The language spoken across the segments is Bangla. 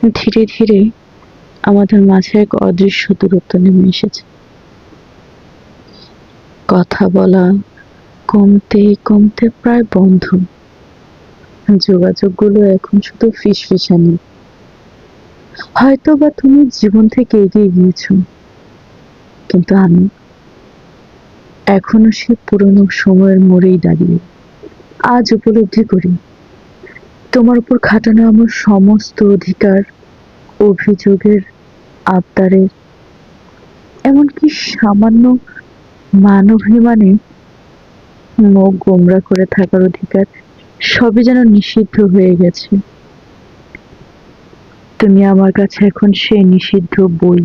ধীরে ধীরে আমাদের মাঝে এক অদৃশ্য দূরত্ব নেমে এসেছে। কথা বলা কমতে কমতে প্রায় বন্ধ। যোগাযোগগুলো এখন শুধু ফিসফিসানি। হয়তো বা তুমি জীবন থেকে এগিয়ে গিয়েছো, কিন্তু আমি এখনো সে পুরনো সময়ের মোড়েই দাঁড়িয়ে। আজ উপলব্ধি করি, তোমার উপর খাটানো আমার সমস্ত অধিকার, অভিযোগের, আবদারের, এমনকি সামান্য মানবাভিমানে মুখ গোমড়া করে থাকার অধিকার সবই যেন নিষিদ্ধ হয়ে গেছে। তুমি আমার কাছে এখন সেই নিষিদ্ধ বই,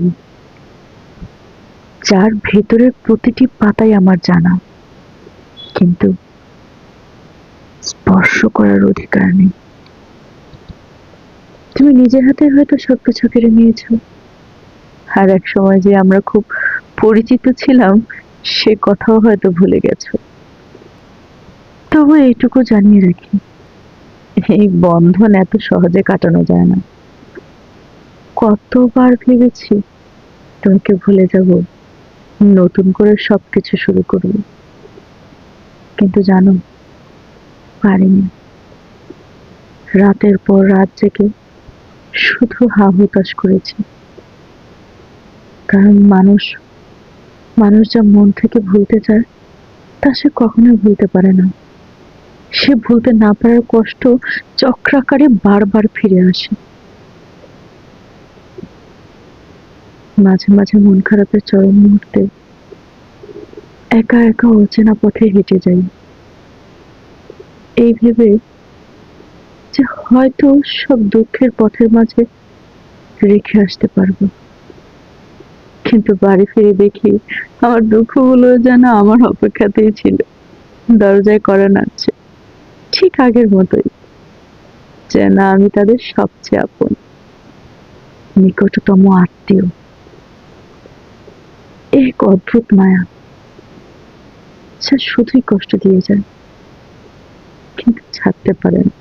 যার ভেতরের প্রতিটি পাতাই আমার জানা, কিন্তু স্পর্শ করার অধিকার নেই। তুমি নিজের হাতে হয়তো সবকিছু কেড়ে নিয়েছো, আর এক সময় যে আমরা খুব পরিচিত ছিলাম সে কথাও হয়তো ভুলে গেছো। তবু এইটুকু জানিয়ে রাখি, এই বন্ধন এত সহজে কাটানো যায় না। কতবার ভেবেছি তোমাকে ভুলে যাব, নতুন করে সবকিছু শুরু করব, কিন্তু জানো, পারিনি। রাতের পর রাত জেগে শুধু হা হুতাশ করেছি। কারণ মানুষ মানুষ যা মন থেকে ভুলতে চায় তা সে কখনোই ভুলতে পারে না। সে ভুলতে না পারার কষ্ট চক্রাকারে বারবার ফিরে আসে। মাঝে মাঝে মন খারাপের চরম মুহূর্তে একা একা অচেনা পথে হেঁটে যাই, এই ভেবে যে হয়তো সব দুঃখের পথের মাঝে রেখে আসতে পারবো। কিন্তু বাড়ি ফিরে দেখি আমার দুঃখগুলো যেন আমার অপেক্ষাতেই ছিল, দরজায় কড়া নাড়ছে, ঠিক আগের মতোই, যেন আমি তাদের সবচেয়ে আপন, নিকটতম আত্মীয়। এক অদ্ভুত মায়া, যা শুধুই কষ্ট দিয়ে যায়, কিন্তু ছাড়তে পারে না।